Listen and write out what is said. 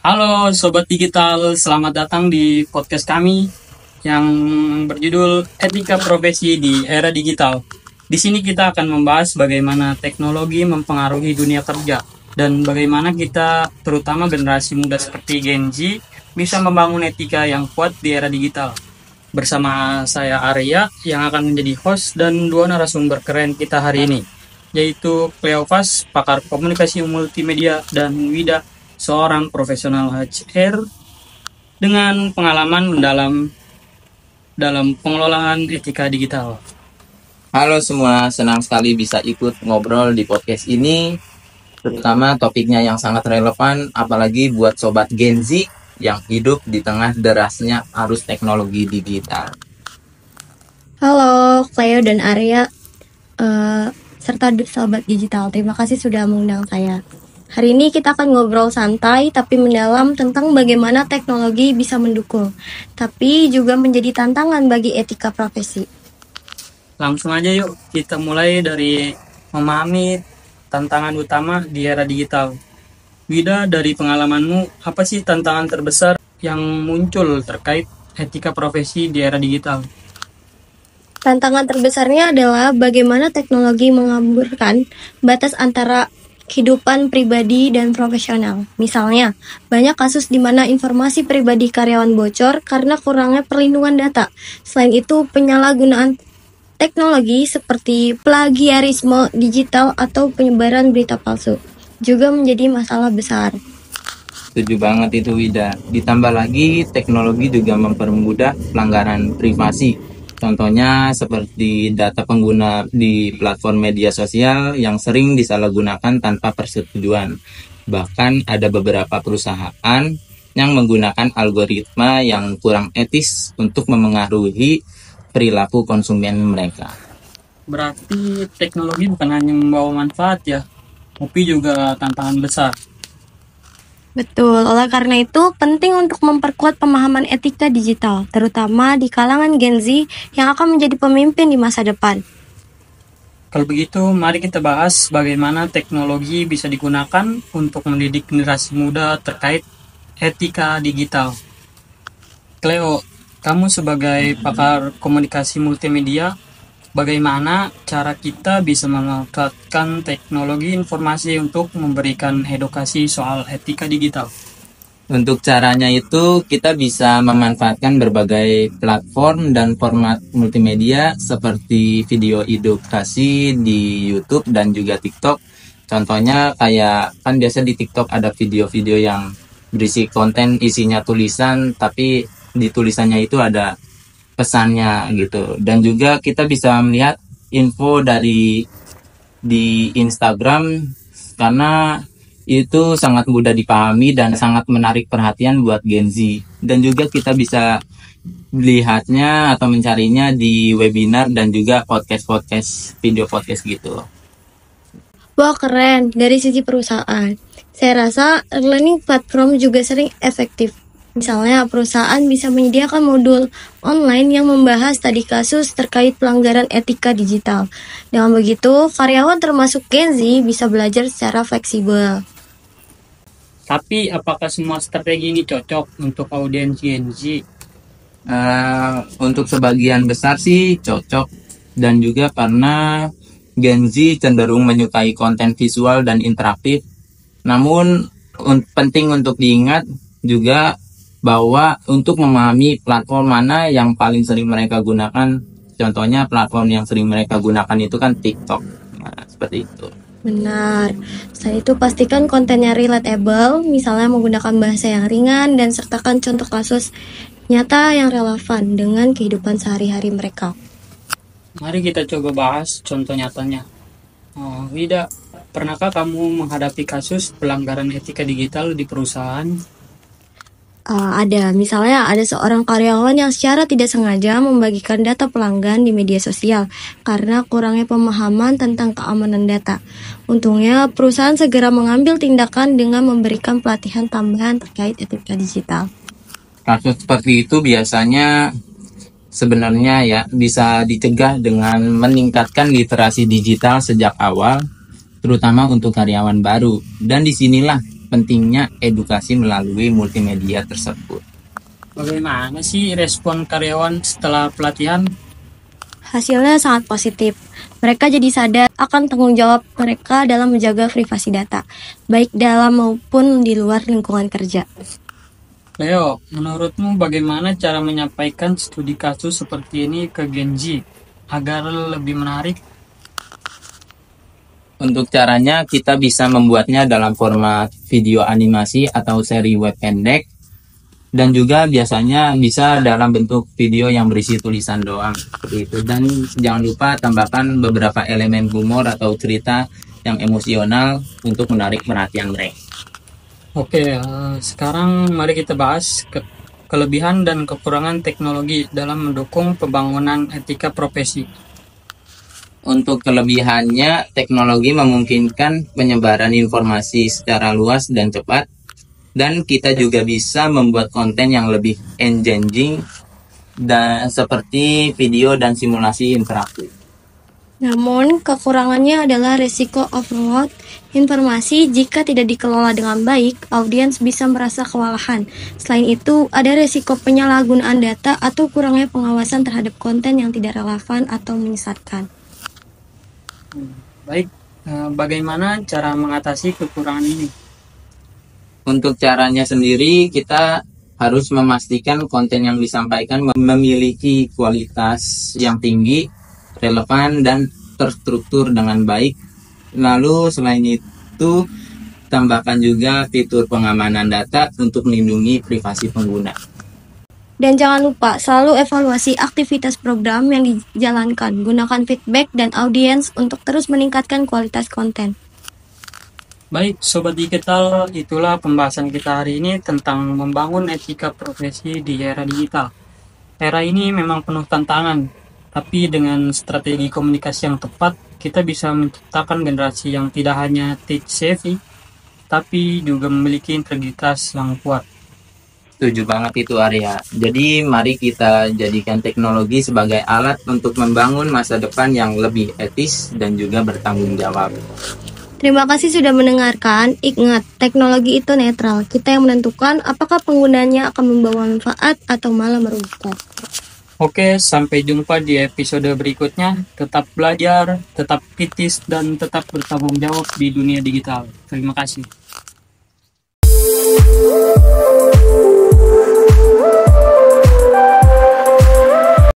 Halo Sobat Digital, selamat datang di podcast kami yang berjudul Etika Profesi di Era Digital. Di sini kita akan membahas bagaimana teknologi mempengaruhi dunia kerja dan bagaimana kita, terutama generasi muda seperti Gen Z, bisa membangun etika yang kuat di era digital. Bersama saya Arya yang akan menjadi host dan dua narasumber keren kita hari ini, yaitu Cleopas, pakar komunikasi multimedia, dan Wida, seorang profesional HR dengan pengalaman mendalam dalam pengelolaan etika digital. Halo semua, senang sekali bisa ikut ngobrol di podcast ini, terutama topiknya yang sangat relevan, apalagi buat Sobat Gen Z yang hidup di tengah derasnya arus teknologi digital. Halo, Cleo dan Arya, serta Sobat Digital. Terima kasih sudah mengundang saya. Hari ini kita akan ngobrol santai tapi mendalam tentang bagaimana teknologi bisa mendukung, tapi juga menjadi tantangan bagi etika profesi. Langsung aja yuk, kita mulai dari memahami tantangan utama di era digital. Wida, dari pengalamanmu, apa sih tantangan terbesar yang muncul terkait etika profesi di era digital? Tantangan terbesarnya adalah bagaimana teknologi mengaburkan batas antara kehidupan pribadi dan profesional. Misalnya, banyak kasus di mana informasi pribadi karyawan bocor karena kurangnya perlindungan data. Selain itu, penyalahgunaan teknologi seperti plagiarisme digital atau penyebaran berita palsu juga menjadi masalah besar. Setuju banget itu Wida. Ditambah lagi teknologi juga mempermudah pelanggaran privasi. Contohnya seperti data pengguna di platform media sosial yang sering disalahgunakan tanpa persetujuan. Bahkan ada beberapa perusahaan yang menggunakan algoritma yang kurang etis untuk memengaruhi perilaku konsumen mereka. Berarti teknologi bukan hanya membawa manfaat ya, tapi juga tantangan besar. Betul, oleh karena itu penting untuk memperkuat pemahaman etika digital, terutama di kalangan Gen Z yang akan menjadi pemimpin di masa depan. Kalau begitu, mari kita bahas bagaimana teknologi bisa digunakan untuk mendidik generasi muda terkait etika digital. Cleo, kamu sebagai pakar komunikasi multimedia, bagaimana cara kita bisa memanfaatkan teknologi informasi untuk memberikan edukasi soal etika digital? Untuk caranya itu kita bisa memanfaatkan berbagai platform dan format multimedia seperti video edukasi di YouTube dan juga TikTok. Contohnya kayak kan biasa di TikTok ada video-video yang berisi konten isinya tulisan tapi di tulisannya itu ada pesannya gitu. Dan juga kita bisa melihat info di Instagram karena itu sangat mudah dipahami dan sangat menarik perhatian buat Gen Z. Dan juga kita bisa melihatnya atau mencarinya di webinar dan juga video podcast gitu. Wah, keren. Dari sisi perusahaan, saya rasa learning platform juga sering efektif. Misalnya, perusahaan bisa menyediakan modul online yang membahas tadi kasus terkait pelanggaran etika digital. Dengan begitu, karyawan termasuk Gen Z bisa belajar secara fleksibel. Tapi apakah semua strategi ini cocok untuk audiens Gen Z? Untuk sebagian besar sih cocok, dan juga karena Gen Z cenderung menyukai konten visual dan interaktif. Namun penting untuk diingat juga bahwa untuk memahami platform mana yang paling sering mereka gunakan, contohnya platform yang sering mereka gunakan itu kan TikTok. Nah, seperti itu. Benar. Selain itu pastikan kontennya relatable, misalnya menggunakan bahasa yang ringan dan sertakan contoh kasus nyata yang relevan dengan kehidupan sehari-hari mereka. Mari kita coba bahas contoh nyatanya. Wida, pernahkah kamu menghadapi kasus pelanggaran etika digital di perusahaan? Misalnya ada seorang karyawan yang secara tidak sengaja membagikan data pelanggan di media sosial karena kurangnya pemahaman tentang keamanan data. Untungnya perusahaan segera mengambil tindakan dengan memberikan pelatihan tambahan terkait etika digital. Kasus seperti itu biasanya sebenarnya ya bisa dicegah dengan meningkatkan literasi digital sejak awal, terutama untuk karyawan baru. Dan disinilah pentingnya edukasi melalui multimedia tersebut. Bagaimana sih respon karyawan setelah pelatihan? Hasilnya sangat positif. Mereka jadi sadar akan tanggung jawab mereka dalam menjaga privasi data, baik dalam maupun di luar lingkungan kerja. Leo, menurutmu bagaimana cara menyampaikan studi kasus seperti ini ke Gen Z agar lebih menarik? Untuk caranya, kita bisa membuatnya dalam format video animasi atau seri web pendek, dan juga biasanya bisa dalam bentuk video yang berisi tulisan doang seperti itu. Dan jangan lupa tambahkan beberapa elemen humor atau cerita yang emosional untuk menarik perhatian mereka. Oke, sekarang mari kita bahas kelebihan dan kekurangan teknologi dalam mendukung pembangunan etika profesi. Untuk kelebihannya, teknologi memungkinkan penyebaran informasi secara luas dan cepat, dan kita juga bisa membuat konten yang lebih engaging dan seperti video dan simulasi interaktif. Namun, kekurangannya adalah risiko overload informasi. Jika tidak dikelola dengan baik, audiens bisa merasa kewalahan. Selain itu, ada risiko penyalahgunaan data atau kurangnya pengawasan terhadap konten yang tidak relevan atau menyesatkan. Baik, bagaimana cara mengatasi kekurangan ini? Untuk caranya sendiri, kita harus memastikan konten yang disampaikan memiliki kualitas yang tinggi, relevan, dan terstruktur dengan baik. Lalu selain itu, tambahkan juga fitur pengamanan data untuk melindungi privasi pengguna. Dan jangan lupa selalu evaluasi aktivitas program yang dijalankan. Gunakan feedback dan audiens untuk terus meningkatkan kualitas konten. Baik, Sobat Digital, itulah pembahasan kita hari ini tentang membangun etika profesi di era digital. Era ini memang penuh tantangan, tapi dengan strategi komunikasi yang tepat, kita bisa menciptakan generasi yang tidak hanya tech savvy, tapi juga memiliki integritas yang kuat. Setuju banget itu, Arya. Jadi mari kita jadikan teknologi sebagai alat untuk membangun masa depan yang lebih etis dan juga bertanggung jawab. Terima kasih sudah mendengarkan. Ingat, teknologi itu netral. Kita yang menentukan apakah penggunanya akan membawa manfaat atau malah merugikan. Oke, sampai jumpa di episode berikutnya. Tetap belajar, tetap kritis, dan tetap bertanggung jawab di dunia digital. Terima kasih.